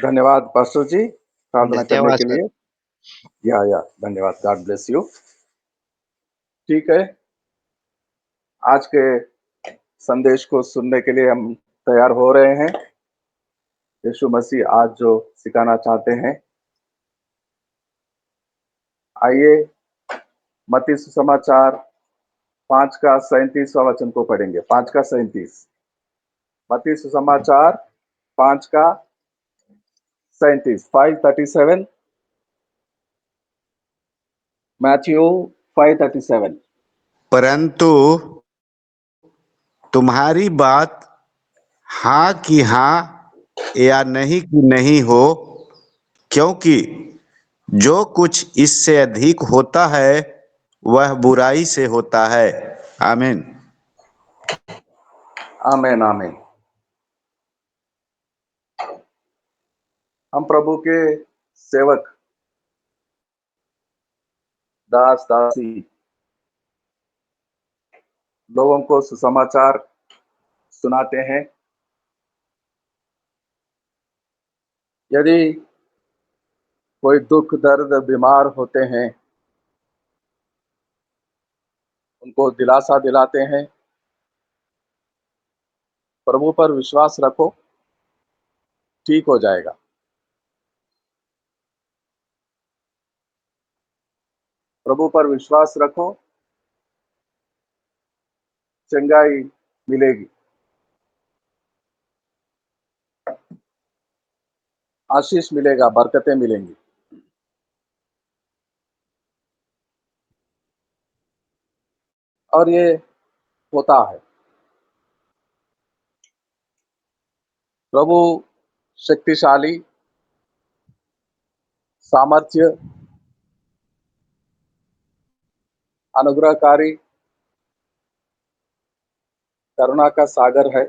धन्यवाद पास्टर जी प्रार्थना करने धन्यवाद के सर। लिए। या धन्यवाद। God bless you. ठीक है, आज के संदेश को सुनने के लिए हम तैयार हो रहे हैं। यीशु मसीह आज जो सिखाना चाहते हैं, आइए मत्ती सुसमाचार 5 का 37वां वचन को पढ़ेंगे। 5 का 37, मत्ती सुसमाचार 5 का 37, 5:37, मैथ्यू 5:37। परंतु तुम्हारी बात हाँ की हाँ या नहीं की नहीं हो, क्योंकि जो कुछ इससे अधिक होता है वह बुराई से होता है। आमीन। आमीन आमीन। हम प्रभु के सेवक, दास दासी लोगों को सुसमाचार सुनाते हैं। यदि कोई दुख दर्द बीमार होते हैं, उनको दिलासा दिलाते हैं, प्रभु पर विश्वास रखो, ठीक हो जाएगा। प्रभु पर विश्वास रखो, चंगाई मिलेगी, आशीष मिलेगा, बरकतें मिलेंगी। और ये होता है। प्रभु शक्तिशाली, सामर्थ्य, अनुग्रहकारी, करुणा का सागर है।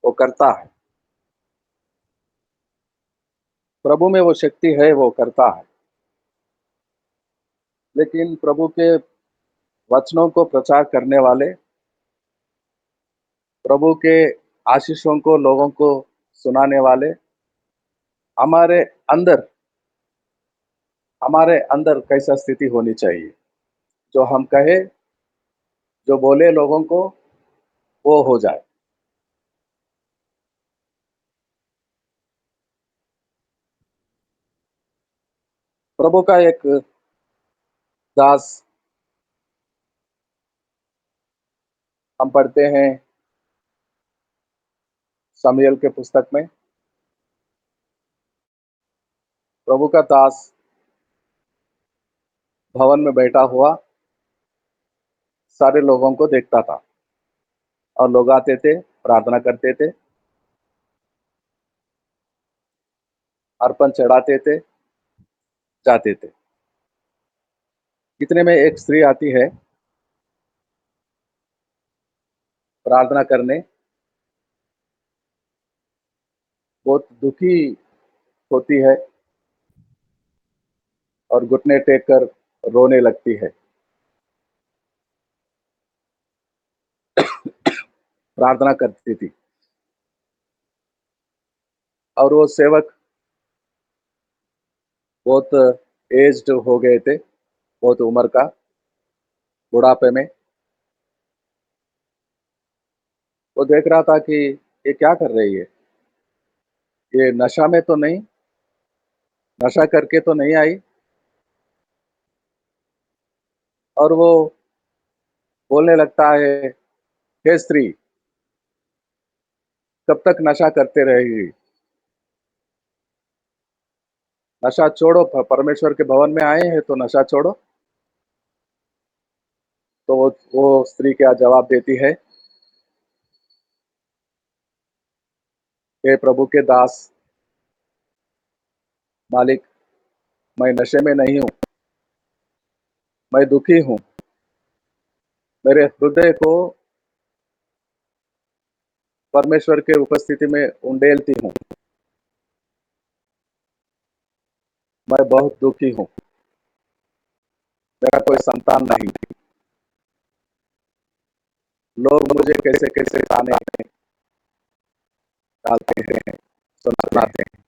वो करता है। प्रभु में वो शक्ति है, वो करता है। लेकिन प्रभु के वचनों को प्रचार करने वाले, प्रभु के आशीषों को लोगों को सुनाने वाले, हमारे अंदर हमारे अंदर कैसा स्थिति होनी चाहिए? जो हम कहे, जो बोले लोगों को, वो हो जाए। प्रभु का एक दास, हम पढ़ते हैं शमूएल के पुस्तक में, प्रभु का दास भवन में बैठा हुआ सारे लोगों को देखता था, और लोग आते थे, प्रार्थना करते थे, अर्पण चढ़ाते थे, जाते थे। इतने में एक स्त्री आती है प्रार्थना करने, बहुत दुखी होती है और घुटने टेक कर रोने लगती है, प्रार्थना करती थी। और वो सेवक बहुत एज्ड हो गए थे, बहुत उम्र का, बुढ़ापे में। वो देख रहा था कि ये क्या कर रही है, ये नशा में तो नहीं, नशा करके तो नहीं आई। और वो बोलने लगता है, हे स्त्री, कब तक नशा करते रहेगी? नशा छोड़ो, परमेश्वर के भवन में आए हैं तो नशा छोड़ो। तो वो स्त्री क्या जवाब देती है, हे प्रभु के दास, मालिक, मैं नशे में नहीं हूँ, मैं दुखी हूँ, मेरे हृदय को परमेश्वर के उपस्थिति में उंडेलती हूँ, मैं बहुत दुखी हूँ, मेरा कोई संतान नहीं, लोग मुझे कैसे कैसे ताने डालते हैं, सुनाते हैं।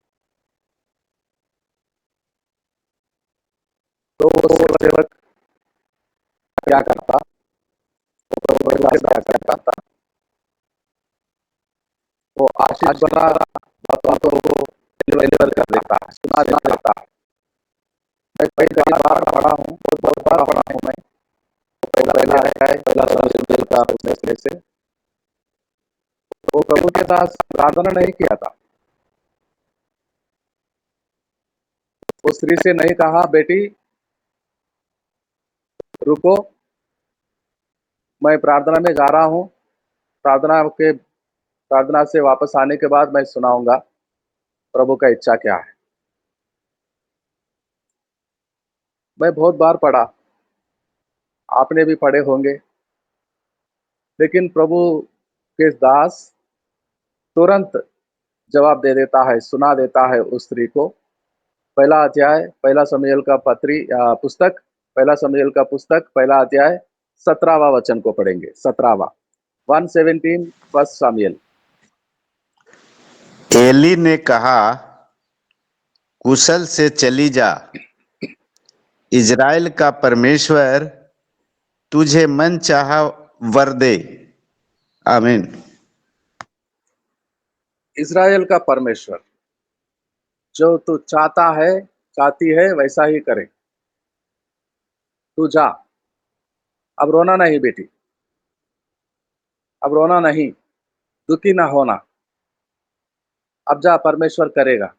वो सेवक क्या करता, वो क्या करता, वो आशीष भरा बातों को डिलीवर कर देता है, सुना देता है। मैं कई बार पढ़ा हूँ, बहुत बार पढ़ा हूँ मैं। पहला है पहला सामुएल का फैसले से वो प्रभु के दास प्रार्थना नहीं किया था। उस स्त्री से नहीं कहा बेटी रुको, मैं प्रार्थना में जा रहा हूँ, प्रार्थना से वापस आने के बाद मैं सुनाऊंगा प्रभु का इच्छा क्या है। मैं बहुत बार पढ़ा, आपने भी पढ़े होंगे, लेकिन प्रभु के दास तुरंत जवाब दे देता है, सुना देता है उस स्त्री को। पहला अध्याय पहला शमूएल का पुस्तक, पहला शमूएल का पुस्तक पहला अध्याय 17वां वचन को पढ़ेंगे। 17वां 117 फर्स्ट शमूएल। एली ने कहा, कुशल से चली जा, इज़राइल का परमेश्वर तुझे मन चाहा वर दे। आमीन। इज़राइल का परमेश्वर जो तू चाहता है, चाहती है वैसा ही करे। तू जा, अब रोना नहीं बेटी, अब रोना नहीं, दुखी ना होना, अब जा, परमेश्वर करेगा।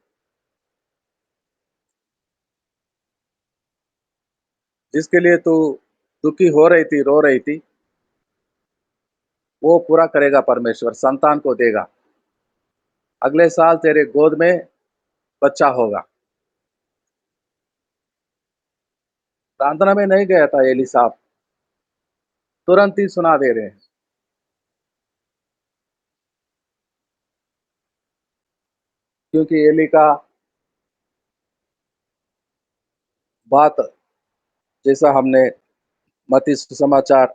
जिसके लिए तू दुखी हो रही थी, रो रही थी, वो पूरा करेगा परमेश्वर, संतान को देगा। अगले साल तेरे गोद में बच्चा होगा। प्रार्थना में नहीं गया था एली साहब, तुरंत ही सुना दे रहे हैं। क्योंकि एली का बात, जैसा हमने मत्ती सुसमाचार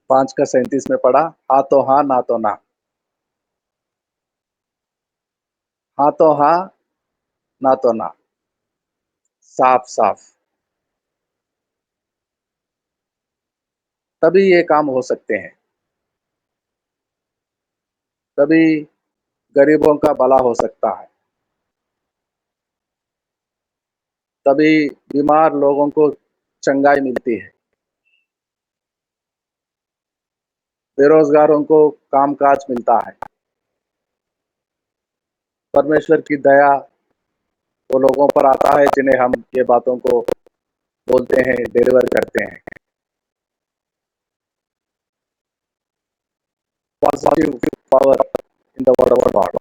5 का 37 में पढ़ा, हाँ तो हाँ, ना तो ना, हाँ तो हाँ, ना तो ना, साफ साफ, तभी ये काम हो सकते हैं, तभी गरीबों का भला हो सकता है, तभी बीमार लोगों को चंगाई मिलती है, बेरोजगारों को कामकाज मिलता है। परमेश्वर की दया वो लोगों पर आता है जिन्हें हम ये बातों को बोलते हैं, डिलीवर करते हैं। Positive power in the word of God,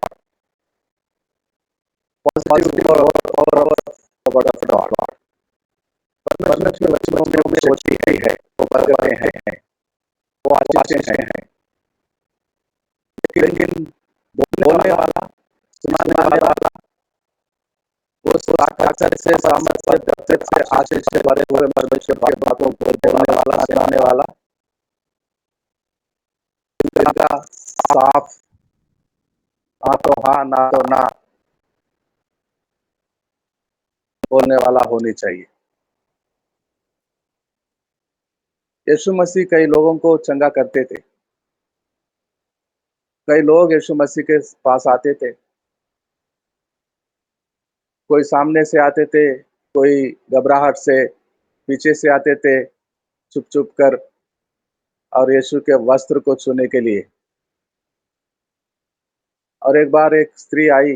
positive power of the word of God. परमेश्वर के वचनों में शक्ति है, वो बरकतें हैं, वो आशीषें हैं। लेकिन बोलने वाला, सुनाने वाला, वो ताकत से, सामर्थ से, बरकत से, आशीष से भरे हुए परमेश्वर की बातों को बोलने वाला, सुनाने वाला, इनका साफ हाँ तो हाँ, ना तो ना बोलने वाला होनी चाहिए। यीशु मसीह कई लोगों को चंगा करते थे। कई लोग यीशु मसीह के पास आते थे, कोई सामने से आते थे, कोई घबराहट से पीछे से आते थे, छुप छुप कर, और यीशु के वस्त्र को छूने के लिए। और एक बार एक स्त्री आई,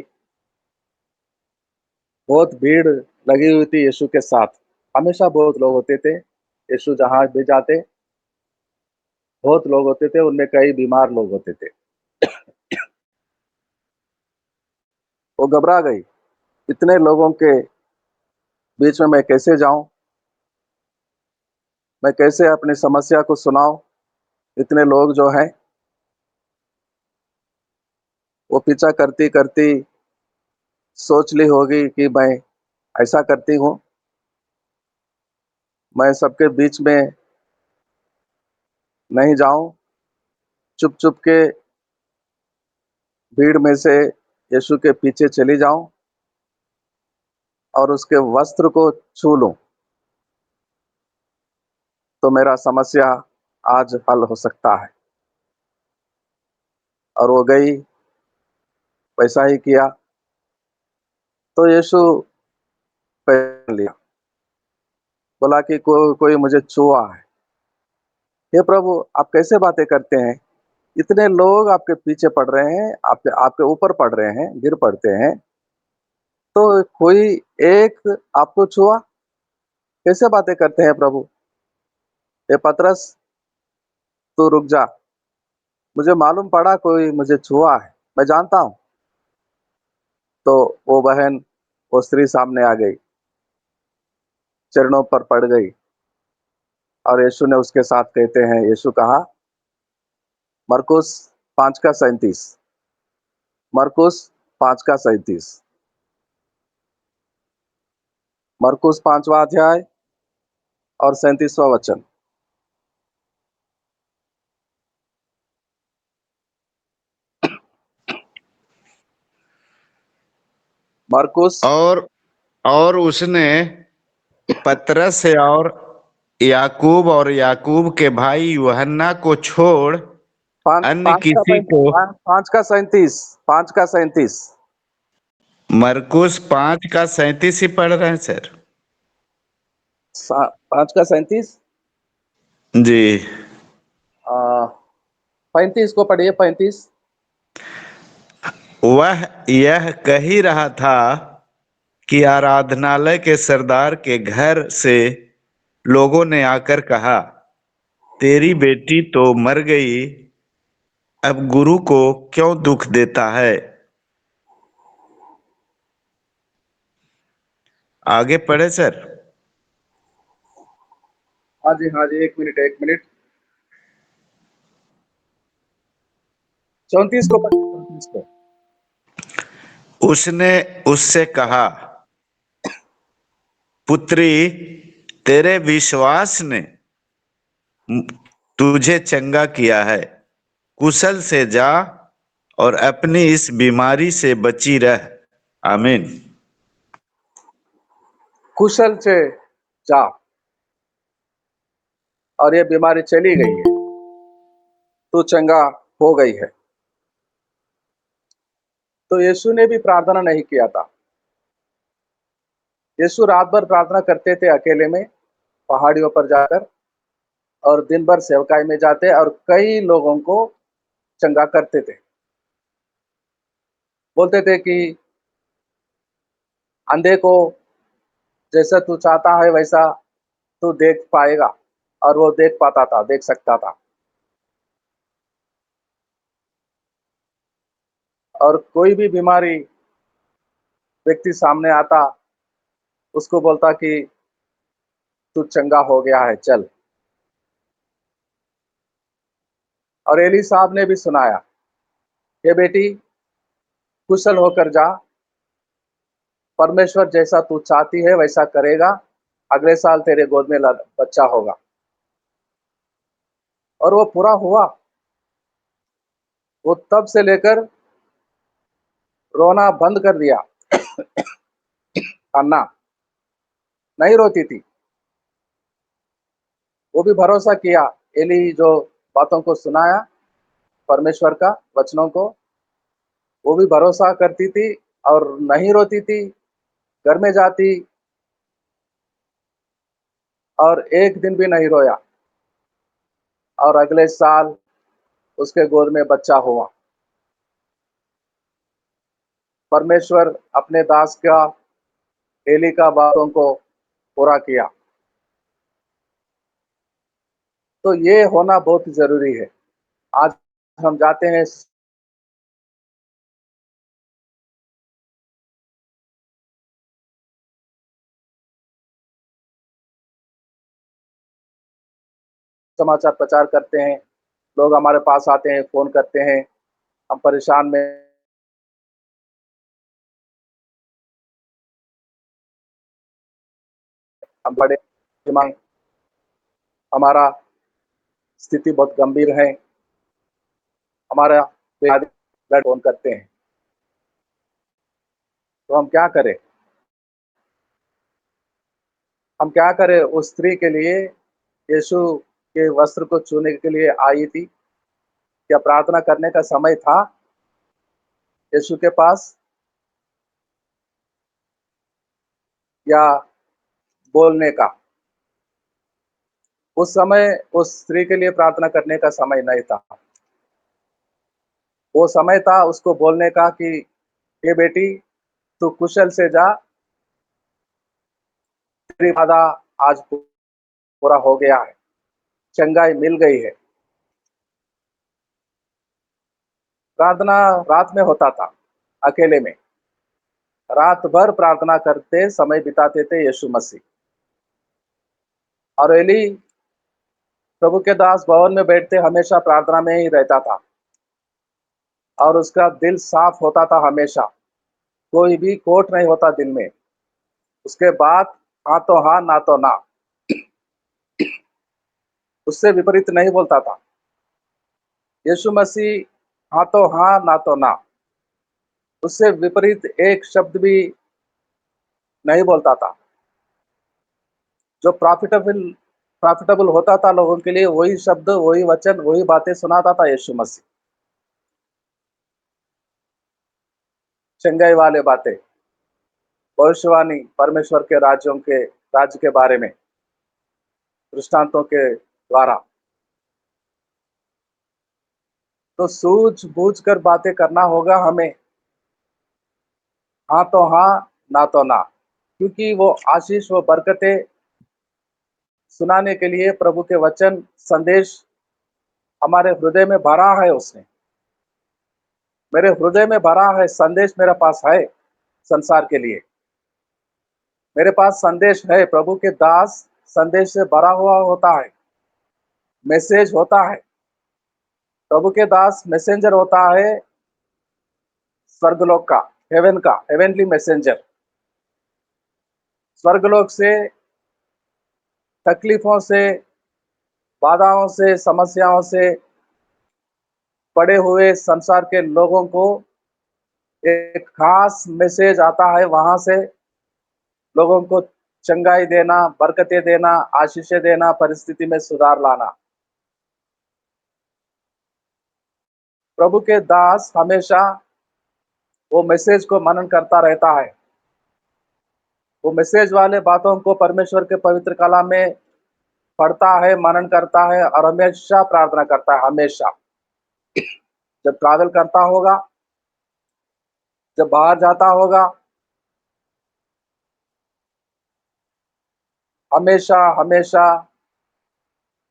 बहुत भीड़ लगी हुई थी यीशु के साथ। हमेशा बहुत लोग होते थे, यीशु जहाँ भी जाते बहुत लोग होते थे, उनमें कई बीमार लोग होते थे। वो घबरा गई, इतने लोगों के बीच में मैं कैसे जाऊं, मैं कैसे अपनी समस्या को सुनाऊं, इतने लोग जो हैं। वो पीछा करती करती सोच ली होगी कि मैं ऐसा करती हूँ, मैं सबके बीच में नहीं जाऊं, चुप चुप के भीड़ में से यीशु के पीछे चली जाऊं और उसके वस्त्र को छू लूं। तो मेरा समस्या आज हल हो सकता है। और वो गई, वैसा ही किया। तो यीशु पहचान लिया, बोला कि कोई मुझे छुआ है। हे प्रभु, आप कैसे बातें करते हैं? इतने लोग आपके पीछे पड़ रहे हैं, आपके आपके ऊपर पड़ रहे हैं, गिर पड़ते हैं, तो कोई एक आपको छुआ? कैसे बातें करते हैं प्रभु? हे पतरस, तू रुक जा, मुझे मालूम पड़ा कोई मुझे छुआ है, मैं जानता हूँ। तो वो बहन, वो स्त्री सामने आ गई, चरणों पर पड़ गई, और यीशु ने उसके साथ, कहते हैं, यीशु कहा, मरकुस 5 का 37, मरकुस 5 का 37, मरकुस 5वां अध्याय और 37वां वचन। मरकुस। और उसने पतरस से और याकूब के भाई यूहन्ना को छोड़ पाँच अन्य पाँच का किसी पैं- को। पाँच 5 का 37, 5 का 37। मरकुस 5 का 37 ही पढ़ रहे हैं सर? 5 का 37। जी। 35 को पढ़िए, 35। वह यह कह ही रहा था कि आराधनालय के सरदार के घर से लोगों ने आकर कहा, तेरी बेटी तो मर गई, अब गुरु को क्यों दुख देता है? आगे पढ़े सर। हाँ जी, हाँ जी, 1 मिनट, 1 मिनट। 34 को पढ़िए, 34 को। उसने उससे कहा, पुत्री, तेरे विश्वास ने तुझे चंगा किया है, कुशल से जा और अपनी इस बीमारी से बची रह। आमीन। कुशल से जा, और ये बीमारी चली गई है, तू चंगा हो गई है। तो यीशु ने भी प्रार्थना नहीं किया था। यीशु रात भर प्रार्थना करते थे अकेले में, पहाड़ियों पर जाकर, और दिन भर सेवकाई में जाते और कई लोगों को चंगा करते थे। बोलते थे कि अंधे को जैसा तू चाहता है वैसा तू देख पाएगा, और वो देख पाता था, देख सकता था। और कोई भी बीमारी व्यक्ति सामने आता, उसको बोलता कि तू चंगा हो गया है, चल। और एली साहब ने भी सुनाया, ये बेटी, कुशल होकर जा, परमेश्वर जैसा तू चाहती है वैसा करेगा, अगले साल तेरे गोद में बच्चा होगा। और वो पूरा हुआ। वो तब से लेकर रोना बंद कर दिया, कान्ना नहीं रोती थी। वो भी भरोसा किया, एली जो बातों को सुनाया, परमेश्वर का वचनों को, वो भी भरोसा करती थी और नहीं रोती थी। घर में जाती और एक दिन भी नहीं रोया, और अगले साल उसके गोद में बच्चा हुआ। परमेश्वर अपने दास का, एली का बातों को पूरा किया। तो ये होना बहुत जरूरी है। आज हम जाते हैं समाचार प्रचार करते हैं, लोग हमारे पास आते हैं, फोन करते हैं, हम परेशान में, हम बड़े दिमाग, हमारा स्थिति बहुत गंभीर है, हमारा ब्लड फोन करते हैं। तो हम क्या करें? हम क्या करें उस स्त्री के लिए यीशु के वस्त्र को छूने के लिए आई थी। क्या प्रार्थना करने का समय था यीशु के पास, या बोलने का? उस समय उस स्त्री के लिए प्रार्थना करने का समय नहीं था। वो समय था उसको बोलने का कि हे बेटी, तू कुशल से जा, तेरी वादा आज पूरा हो गया है, चंगाई मिल गई है। प्रार्थना रात में होता था, अकेले में। रात भर प्रार्थना करते समय बिताते थे यीशु मसीह। और एली प्रभु के दास भवन में बैठते हमेशा प्रार्थना में ही रहता था, और उसका दिल साफ होता था हमेशा। कोई भी खोट नहीं होता दिल में। उसके बाद हाँ तो हाँ, ना तो ना, उससे विपरीत नहीं बोलता था। यीशु मसीह हाँ तो हाँ, ना तो ना, उससे विपरीत एक शब्द भी नहीं बोलता था। जो प्रॉफिटेबल होता था लोगों के लिए, वही शब्द, वही वचन, वही बातें सुनाता था यीशु मसीह। चंगाई वाले बातें, भविष्यवाणी, परमेश्वर के राज्य के बारे में दृष्टांतों के द्वारा। तो सूझ-बूझ कर बातें करना होगा हमें। हाँ तो हाँ, ना तो ना। क्योंकि वो आशीष, वो बरकतें सुनाने के लिए प्रभु के वचन, संदेश हमारे हृदय में भरा है उसने। मेरे हृदय में भरा है संदेश, मेरे पास है संसार के लिए। मेरे पास संदेश है, प्रभु के दास संदेश से भरा हुआ होता है, मैसेज होता है। प्रभु के दास मैसेंजर होता है स्वर्गलोक का, हेवनली मैसेंजर। स्वर्गलोक से, तकलीफों से, बाधाओं से, समस्याओं से पड़े हुए संसार के लोगों को एक खास मैसेज आता है, वहां से लोगों को चंगाई देना, बरकतें देना, आशीषें देना, परिस्थिति में सुधार लाना। प्रभु के दास हमेशा वो मैसेज को मनन करता रहता है। वो मैसेज वाले बातों को परमेश्वर के पवित्र कलाम में पढ़ता है, मनन करता है, और हमेशा प्रार्थना करता है, हमेशा। जब ट्रैवल करता होगा, जब बाहर जाता होगा, हमेशा हमेशा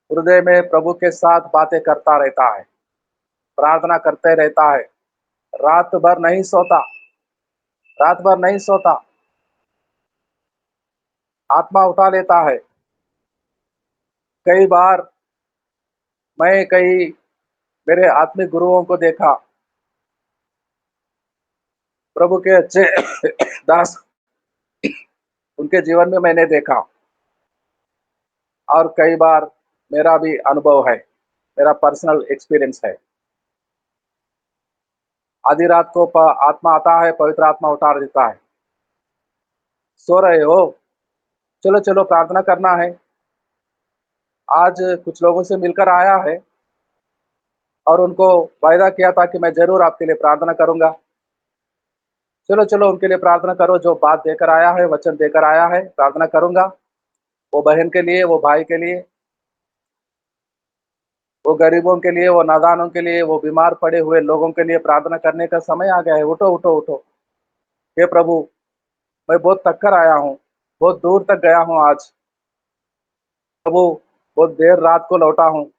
हृदय में प्रभु के साथ बातें करता रहता है, प्रार्थना करते रहता है। रात भर नहीं सोता, रात भर नहीं सोता। आत्मा उठा लेता है। कई बार मैं कई मेरे आत्मिक गुरुओं को देखा, प्रभु के अच्छे दास, उनके जीवन में मैंने देखा। और कई बार मेरा भी अनुभव है, मेरा पर्सनल एक्सपीरियंस है। आधी रात को आत्मा आता है, पवित्र आत्मा उठा देता है। सो रहे हो, चलो चलो प्रार्थना करना है। आज कुछ लोगों से मिलकर आया है, और उनको वायदा किया था कि मैं जरूर आपके लिए प्रार्थना करूंगा। चलो चलो उनके लिए प्रार्थना करो, जो बात देकर आया है, वचन देकर आया है, प्रार्थना करूंगा। वो बहन के लिए, वो भाई के लिए, वो गरीबों के लिए, वो नादानों के लिए, वो बीमार पड़े हुए लोगों के लिए प्रार्थना करने का समय आ गया है। उठो उठो उठो। हे प्रभु, मैं बहुत थक कर आया हूँ, बहुत दूर तक गया हूँ आज। प्रभु, बहुत देर रात को लौटा हूँ,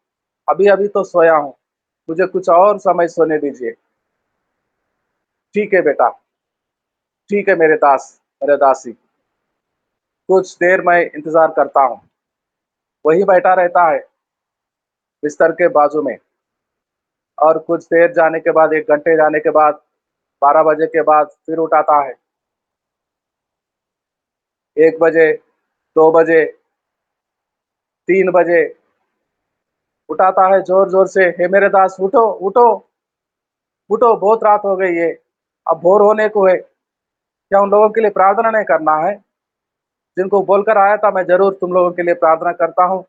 अभी अभी तो सोया हूँ, मुझे कुछ और समय सोने दीजिए। ठीक है बेटा, ठीक है मेरे दास, मेरे दासी, कुछ देर मैं इंतजार करता हूँ। वही बैठा रहता है बिस्तर के बाजू में, और कुछ देर जाने के बाद, 1 घंटे जाने के बाद, 12 बजे के बाद फिर उठाता है। 1 बजे, 2 बजे, 3 बजे उठाता है जोर जोर से, हे मेरे दास उठो उठो उठो, बहुत रात हो गई है, अब भोर होने को है। क्या उन लोगों के लिए प्रार्थना नहीं करना है जिनको बोलकर आया था मैं जरूर तुम लोगों के लिए प्रार्थना करता हूँ?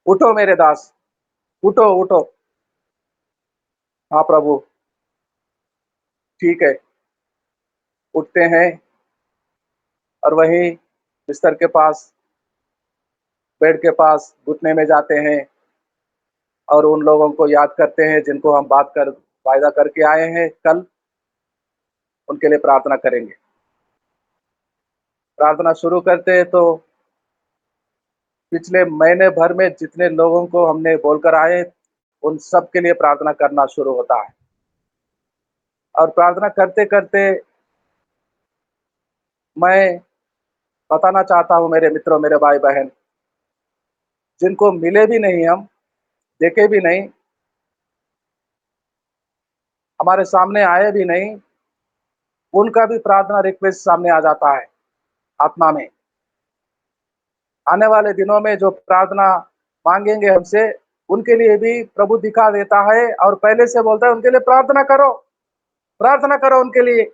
उठो मेरे दास, उठो उठो। हाँ प्रभु, ठीक है। उठते हैं और वहीं बिस्तर के पास, बेड के पास घुटने में जाते हैं और उन लोगों को याद करते हैं जिनको हम बात कर वायदा करके आए हैं कल, उनके लिए प्रार्थना करेंगे। प्रार्थना शुरू करते हैं तो पिछले महीने भर में जितने लोगों को हमने बोलकर आए, उन सब के लिए प्रार्थना करना शुरू होता है। और प्रार्थना करते करते मैं बताना चाहता हूँ मेरे मित्रों, मेरे भाई बहन, जिनको मिले भी नहीं, हम देखे भी नहीं, हमारे सामने आए भी नहीं, उनका भी प्रार्थना रिक्वेस्ट सामने आ जाता है आत्मा में। आने वाले दिनों में जो प्रार्थना मांगेंगे हमसे, उनके लिए भी प्रभु दिखा देता है और पहले से बोलता है उनके लिए प्रार्थना करो, प्रार्थना करो उनके लिए।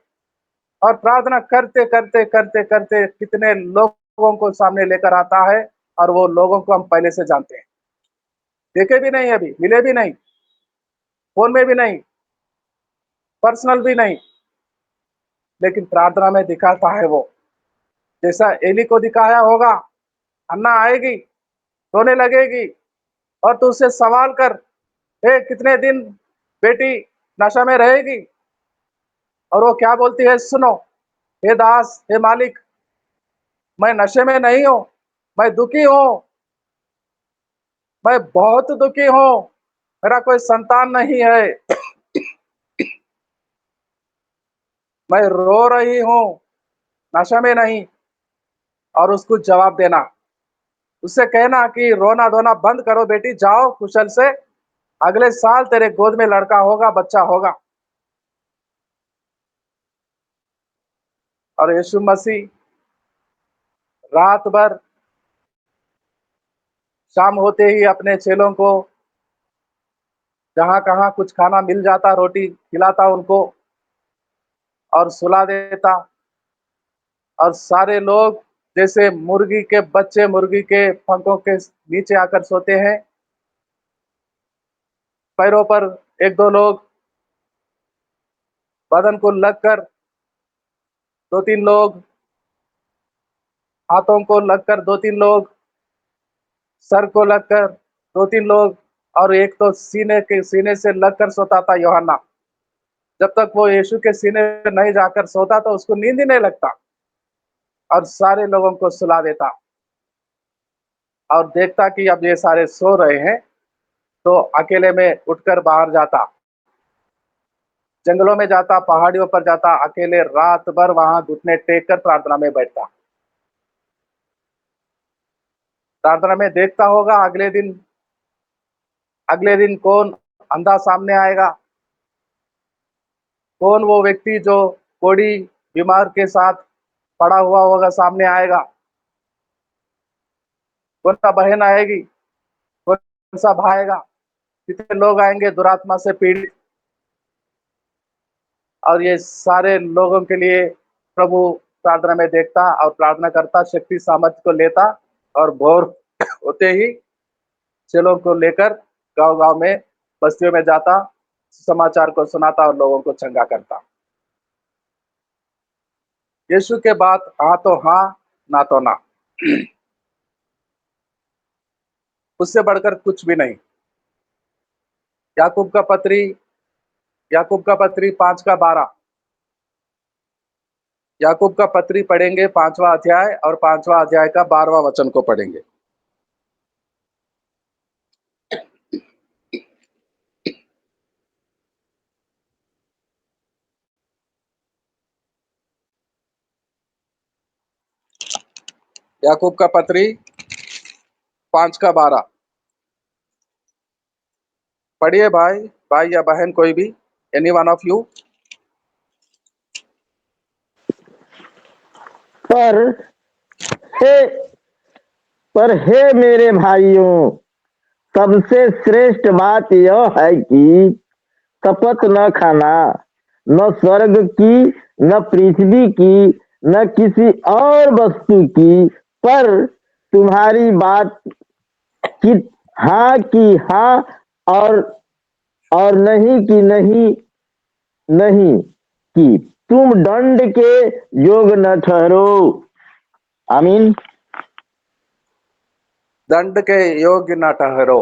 और प्रार्थना करते करते करते करते कितने लोगों को सामने लेकर आता है, और वो लोगों को हम पहले से जानते हैं, देखे भी नहीं, अभी मिले भी नहीं, फोन में भी नहीं, पर्सनल भी नहीं, लेकिन प्रार्थना में दिखाता है वो। जैसा एली को दिखाया होगा, अन्ना आएगी, रोने लगेगी और तू उससे सवाल कर, हे कितने दिन बेटी नशा में रहेगी? और वो क्या बोलती है, सुनो हे दास, हे मालिक, मैं नशे में नहीं हूं, मैं दुखी हूं, मैं बहुत दुखी हूं, मेरा कोई संतान नहीं है, मैं रो रही हूं, नशा में नहीं। और उसको जवाब देना, उससे कहना कि रोना धोना बंद करो बेटी, जाओ कुशल से, अगले साल तेरे गोद में लड़का होगा, बच्चा होगा। और यीशु मसीह रात भर, शाम होते ही अपने चेलों को जहां कहां कुछ खाना मिल जाता, रोटी खिलाता उनको और सुला देता। और सारे लोग जैसे मुर्गी के बच्चे मुर्गी के पंखों के नीचे आकर सोते हैं, पैरों पर एक दो लोग, बदन को लगकर दो तीन लोग, हाथों को लगकर दो तीन लोग, सर को लगकर दो तीन लोग, और एक तो सीने से लगकर सोता था यूहन्ना। जब तक वो यीशु के सीने में नहीं जाकर सोता तो उसको नींद ही नहीं लगता, और सारे लोगों को सुला देता और देखता कि अब ये सारे सो रहे हैं, तो अकेले में उठकर बाहर जाता, जंगलों में जाता, पहाड़ियों पर जाता, अकेले रात भर वहां घुटने टेक कर प्रार्थना में बैठता। प्रार्थना में देखता होगा अगले दिन कौन अंधा सामने आएगा, कौन वो व्यक्ति जो कोढ़ी बीमार के साथ पड़ा हुआ होगा सामने आएगा, कौन सा बहन आएगी, कौन सा भाई आएगा, कितने लोग आएंगे दुरात्मा से पीड़ित। और ये सारे लोगों के लिए प्रभु प्रार्थना में देखता और प्रार्थना करता, शक्ति सामर्थ्य को लेता, और भोर होते ही चेलों को लेकर गांव-गांव में, बस्तियों में जाता, समाचार को सुनाता और लोगों को चंगा करता। यीशु के बाद हाँ तो हाँ, ना तो ना, उससे बढ़कर कुछ भी नहीं। याकूब का पत्री, याकूब का पत्री 5 का 12, याकूब का पत्री पढ़ेंगे 5वां अध्याय, और 5वां अध्याय का 12वां वचन को पढ़ेंगे। याकूब का पत्री 5 का 12, पढ़िए भाई, भाई या बहन कोई भी, एनी वन ऑफ यू। पर हे हे मेरे भाइयों, सबसे श्रेष्ठ बात यह है कि कपट न खाना, न स्वर्ग की, न पृथ्वी की, न किसी और वस्तु की, पर तुम्हारी बात की हाँ की हाँ और नहीं की नहीं नहीं की तुम दंड के योग न ठहरो। आमीन। दंड के योग्य न ठहरो।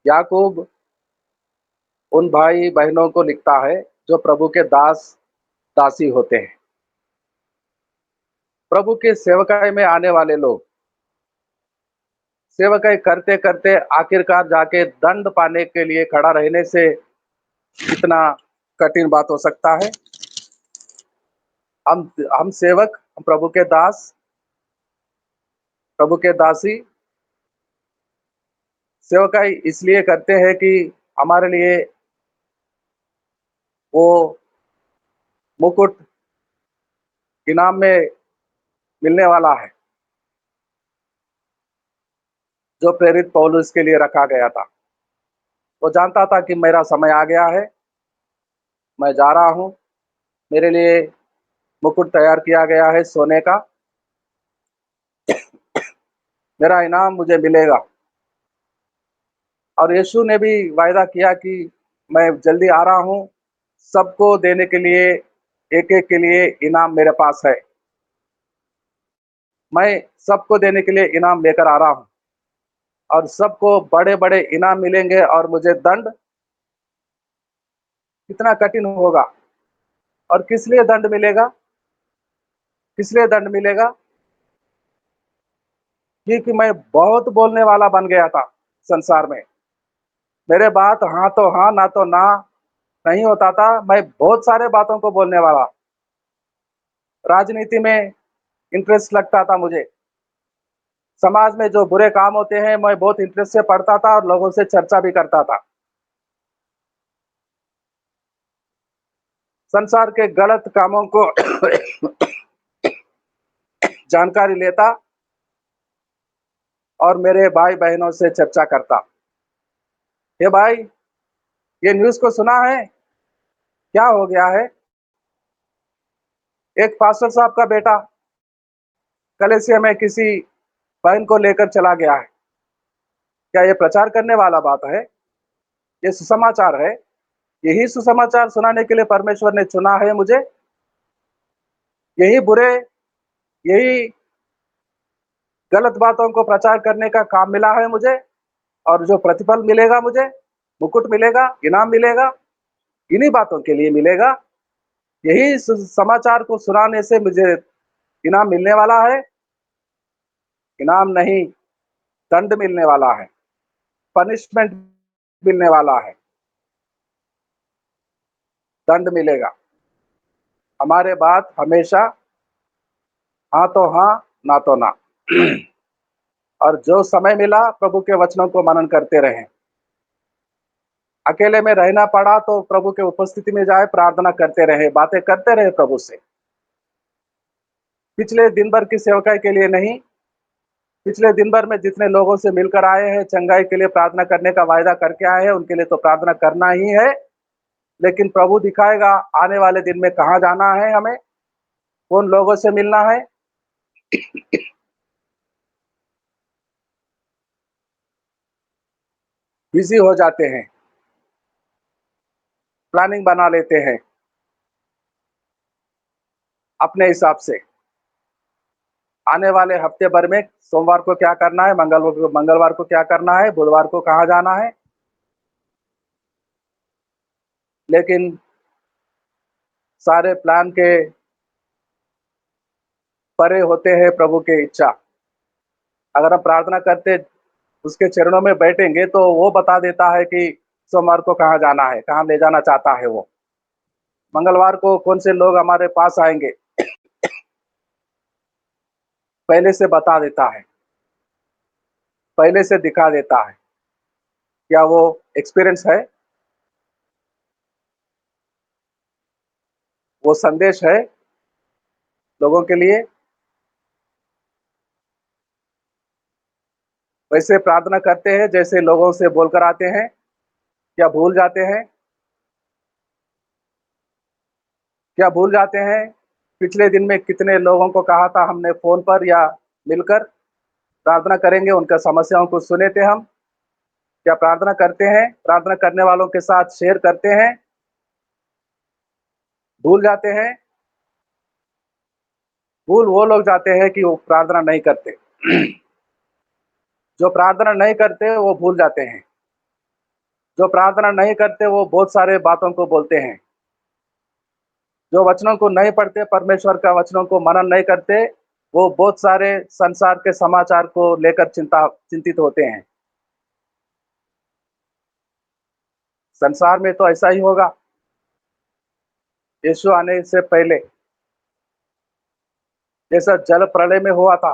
याकूब उन भाई बहनों को लिखता है जो प्रभु के दास दासी होते हैं। प्रभु के सेवकाई में आने वाले लोग सेवकाई करते करते आखिरकार जाके दंड पाने के लिए खड़ा रहने से कितना कठिन बात हो सकता है। हम सेवक, हम प्रभु के दास, प्रभु के दासी सेवकाई इसलिए करते हैं कि हमारे लिए वो मुकुट इनाम में मिलने वाला है जो प्रेरित पौलुस के लिए रखा गया था। वो जानता था कि मेरा समय आ गया है, मैं जा रहा हूँ, मेरे लिए मुकुट तैयार किया गया है सोने का, मेरा इनाम मुझे मिलेगा। और यीशु ने भी वायदा किया कि मैं जल्दी आ रहा हूँ, सबको देने के लिए, एक एक के लिए इनाम मेरे पास है। मैं सबको देने के लिए इनाम लेकर आ रहा हूँ और सबको बड़े बड़े इनाम मिलेंगे और मुझे दंड कितना कठिन होगा। और किस लिए दंड मिलेगा? किस लिए दंड मिलेगा? क्योंकि मैं बहुत बोलने वाला बन गया था संसार में। मेरे बात हाँ तो हाँ, ना तो ना नहीं होता था। मैं बहुत सारे बातों को बोलने वाला। राजनीति में इंटरेस्ट लगता था मुझे। समाज में जो बुरे काम होते हैं मैं बहुत इंटरेस्ट से पढ़ता था और लोगों से चर्चा भी करता था। संसार के गलत कामों को जानकारी लेता और मेरे भाई बहनों से चर्चा करता। ये भाई, ये न्यूज़ को सुना है? क्या हो गया है? एक पास्टर साहब का बेटा कलीसिया में किसी बहन को लेकर चला गया है। क्या ये प्रचार करने वाला बात है? ये सुसमाचार है? यही सुसमाचार सुनाने के लिए परमेश्वर ने चुना है मुझे? यही बुरे, यही गलत बातों को प्रचार करने का काम मिला है मुझे? और जो प्रतिफल मिलेगा मुझे, मुकुट मिलेगा, इनाम मिलेगा, इन्हीं बातों के लिए मिलेगा। यही समाचार को सुनाने से मुझे इनाम मिलने वाला है? इनाम नहीं, दंड मिलने वाला है, पनिशमेंट मिलने वाला है, दंड मिलेगा। हमारे बात हमेशा हाँ तो हाँ, ना तो ना। और जो समय मिला प्रभु के वचनों को मनन करते रहें। अकेले में रहना पड़ा तो प्रभु के उपस्थिति में जाए, प्रार्थना करते रहे, बातें करते रहे प्रभु से। पिछले दिन भर की सेवकाई के लिए नहीं, पिछले दिन भर में जितने लोगों से मिलकर आए हैं, चंगाई के लिए प्रार्थना करने का वायदा करके आए हैं, उनके लिए तो प्रार्थना करना ही है। लेकिन प्रभु दिखाएगा आने वाले दिन में कहाँ जाना है, हमें कौन लोगों से मिलना है। बिजी हो जाते हैं, प्लानिंग बना लेते हैं अपने हिसाब से। आने वाले हफ्ते भर में सोमवार को क्या करना है, मंगलवार को क्या करना है, बुधवार को कहाँ जाना है। लेकिन सारे प्लान के परे होते हैं प्रभु के इच्छा। अगर हम प्रार्थना करते उसके चरणों में बैठेंगे तो वो बता देता है कि सोमवार को कहाँ जाना है, कहाँ ले जाना चाहता है वो। मंगलवार को कौन से लोग हमारे पास आएंगे, पहले से बता देता है, पहले से दिखा देता है। क्या वो एक्सपीरियंस है? वो संदेश है लोगों के लिए? वैसे प्रार्थना करते हैं जैसे लोगों से बोलकर आते हैं? क्या भूल जाते हैं? क्या भूल जाते हैं पिछले दिन में कितने लोगों को कहा था हमने फोन पर या मिलकर? प्रार्थना करेंगे, उनका समस्याओं को सुने थे हम। क्या प्रार्थना करते हैं? प्रार्थना करने वालों के साथ शेयर करते हैं? भूल जाते हैं? भूल वो लोग जाते हैं कि वो प्रार्थना नहीं करते। जो प्रार्थना नहीं करते वो भूल जाते हैं। जो प्रार्थना नहीं करते वो बहुत सारे बातों को बोलते हैं। जो वचनों को नहीं पढ़ते, परमेश्वर का वचनों को मनन नहीं करते, वो बहुत सारे संसार के समाचार को लेकर चिंतित होते हैं। संसार में तो ऐसा ही होगा। यीशु आने से पहले जैसा जल प्रलय में हुआ था,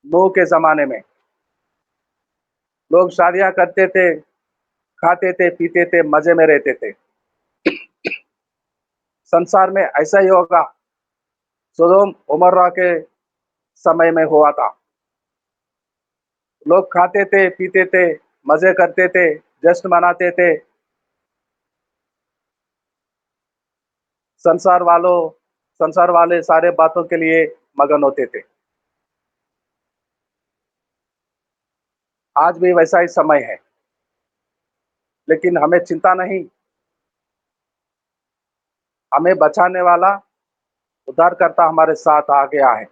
नूह के जमाने में लोग शादियां करते थे, खाते थे, पीते थे, मजे में रहते थे। संसार में ऐसा ही होगा। सोदोम उमर्रा के समय में हुआ था। लोग खाते थे, पीते थे, मजे करते थे, जश्न मनाते थे। संसार वाले सारे बातों के लिए मगन होते थे। आज भी वैसा ही समय है, लेकिन हमें चिंता नहीं। हमें बचाने वाला उद्धारकर्ता हमारे साथ आ गया है।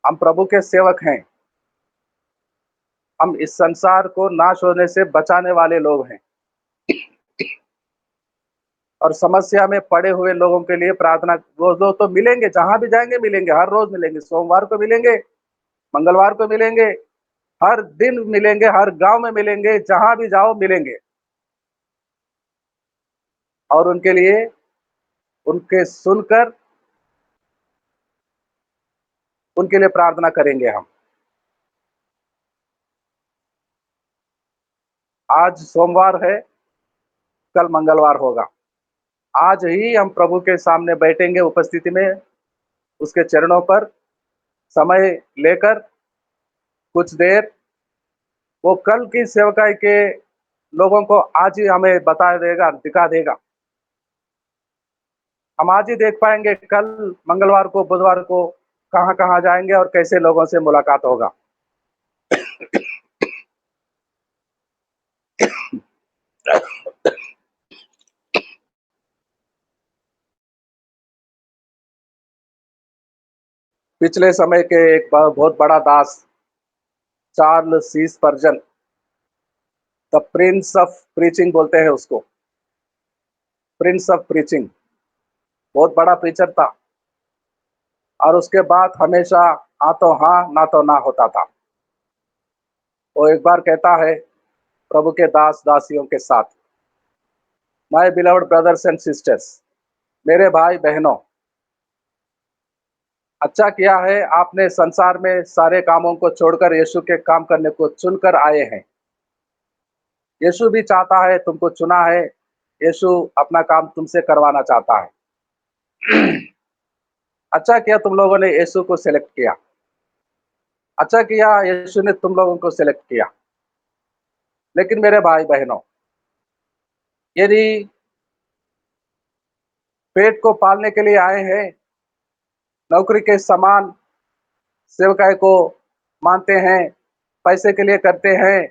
हम प्रभु के सेवक हैं। हम इस संसार को नाश होने से बचाने वाले लोग हैं। और समस्या में पड़े हुए लोगों के लिए प्रार्थना, वो लोग तो मिलेंगे, जहां भी जाएंगे मिलेंगे, हर रोज मिलेंगे। सोमवार को मिलेंगे, मंगलवार को मिलेंगे, हर दिन मिलेंगे, हर गांव में मिलेंगे, जहां भी जाओ मिलेंगे। और उनके लिए, उनके सुनकर उनके लिए प्रार्थना करेंगे हम। आज सोमवार है, कल मंगलवार होगा। आज ही हम प्रभु के सामने बैठेंगे उपस्थिति में, उसके चरणों पर समय लेकर कुछ देर। वो कल की सेवकाई के लोगों को आज ही हमें बता देगा, दिखा देगा। हम आज ही देख पाएंगे कल मंगलवार को, बुधवार को कहां कहां जाएंगे और कैसे लोगों से मुलाकात होगा। पिछले समय के एक बहुत बड़ा दास, Charles C Spurgeon, the prince of preaching बोलते हैं उसको, प्रिंस ऑफ प्रीचिंग, बहुत बड़ा प्रीचर था। और उसके बाद हमेशा हाँ तो हाँ, ना तो ना होता था। वो एक बार कहता है प्रभु के दास दासियों के साथ, my beloved brothers and sisters, मेरे भाई बहनों, अच्छा किया है आपने संसार में सारे कामों को छोड़कर यीशु के काम करने को चुनकर आए हैं। यीशु भी चाहता है, तुमको चुना है। यीशु अपना काम तुमसे करवाना चाहता है। अच्छा किया तुम लोगों ने यीशु को सिलेक्ट किया। अच्छा किया यीशु ने तुम लोगों को सिलेक्ट किया। लेकिन मेरे भाई बहनों, यदि पेट को पालने के लिए आए हैं, नौकरी के समान सेवकाई को मानते हैं, पैसे के लिए करते हैं,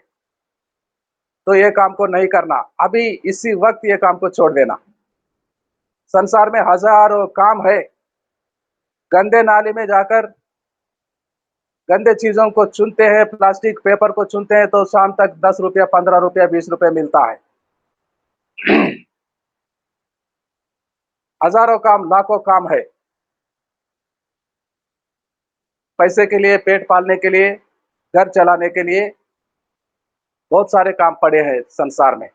तो ये काम को नहीं करना। अभी इसी वक्त ये काम को छोड़ देना। संसार में हजारों काम है। गंदे नाले में जाकर गंदे चीजों को चुनते हैं, प्लास्टिक पेपर को चुनते हैं, तो शाम तक 10 रुपया, 15 रुपया, 20 रुपया मिलता है। हजारों काम, लाखों काम है। पैसे के लिए, पेट पालने के लिए, घर चलाने के लिए बहुत सारे काम पड़े हैं संसार में।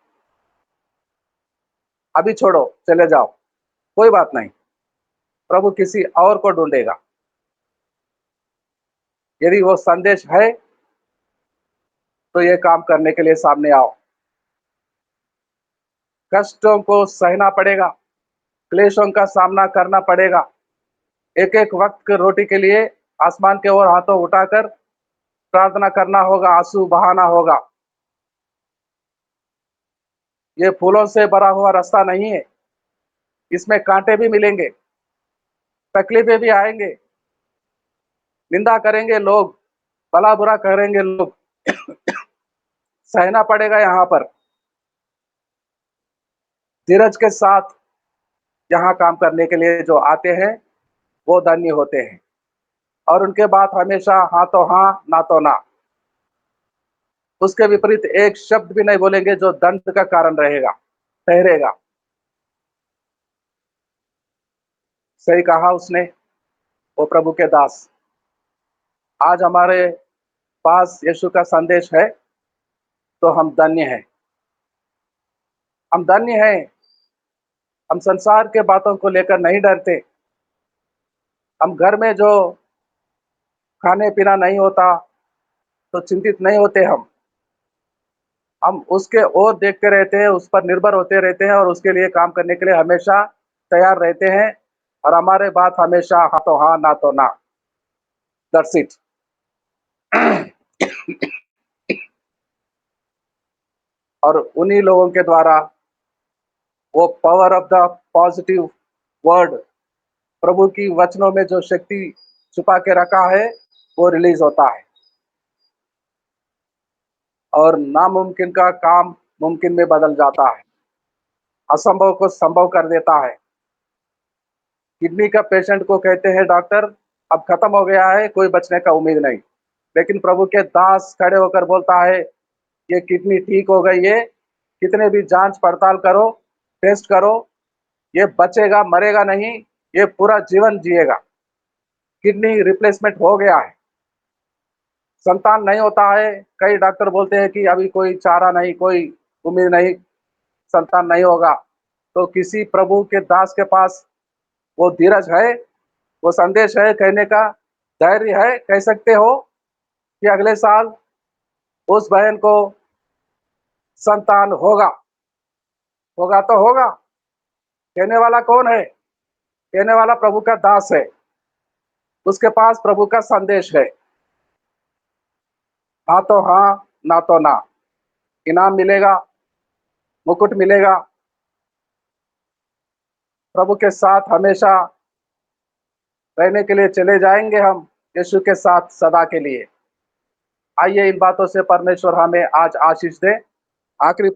अभी छोड़ो, चले जाओ, कोई बात नहीं। प्रभु किसी और को ढूंढेगा। यदि वो संदेश है तो ये काम करने के लिए सामने आओ। कष्टों को सहना पड़ेगा, क्लेशों का सामना करना पड़ेगा। एक एक वक्त की रोटी के लिए आसमान के ओर हाथों उठाकर प्रार्थना करना होगा, आंसू बहाना होगा। ये फूलों से भरा हुआ रास्ता नहीं है। इसमें कांटे भी मिलेंगे, तकलीफें भी आएंगे, निंदा करेंगे लोग, भला बुरा करेंगे लोग, सहना पड़ेगा यहाँ पर। धीरज के साथ यहाँ काम करने के लिए जो आते हैं वो धन्य होते हैं, और उनके बात हमेशा हाँ तो हाँ, ना तो ना। उसके विपरीत एक शब्द भी नहीं बोलेंगे जो दंड का कारण रहेगा, ठहरेगा। सही कहा उसने, वो प्रभु के दास। आज हमारे पास यीशु का संदेश है तो हम धन्य हैं, हम धन्य हैं। हम संसार के बातों को लेकर नहीं डरते। हम घर में जो खाने पीना नहीं होता तो चिंतित नहीं होते। हम उसके ओर देखते रहते हैं, उस पर निर्भर होते रहते हैं और उसके लिए काम करने के लिए हमेशा तैयार रहते हैं। और हमारे बात हमेशा हाँ तो हाँ, ना तो ना। That's it. और उन्हीं लोगों के द्वारा वो power of the positive word, प्रभु की वचनों में जो शक्ति छुपा के रखा है वो रिलीज होता है, और नामुमकिन का काम मुमकिन में बदल जाता है, असंभव को संभव कर देता है। किडनी का पेशेंट को कहते हैं डॉक्टर अब खत्म हो गया है, कोई बचने का उम्मीद नहीं, लेकिन प्रभु के दास खड़े होकर बोलता है ये किडनी ठीक हो गई है, कितने भी जांच पड़ताल करो, टेस्ट करो, ये बचेगा, मरेगा नहीं, ये पूरा जीवन जिएगा। किडनी रिप्लेसमेंट हो गया है। संतान नहीं होता है, कई डॉक्टर बोलते हैं कि अभी कोई चारा नहीं, कोई उम्मीद नहीं, संतान नहीं होगा। तो किसी प्रभु के दास के पास वो धीरज है, वो संदेश है, कहने का धैर्य है, कह सकते हो कि अगले साल उस बहन को संतान होगा। होगा तो होगा। कहने वाला कौन है? कहने वाला प्रभु का दास है, उसके पास प्रभु का संदेश है। हाँ तो हाँ, ना तो ना। इनाम मिलेगा, मुकुट मिलेगा। प्रभु के साथ हमेशा रहने के लिए चले जाएंगे हम, यीशु के साथ सदा के लिए। आइए इन बातों से परमेश्वर हमें आज आशीष दे। आखिरी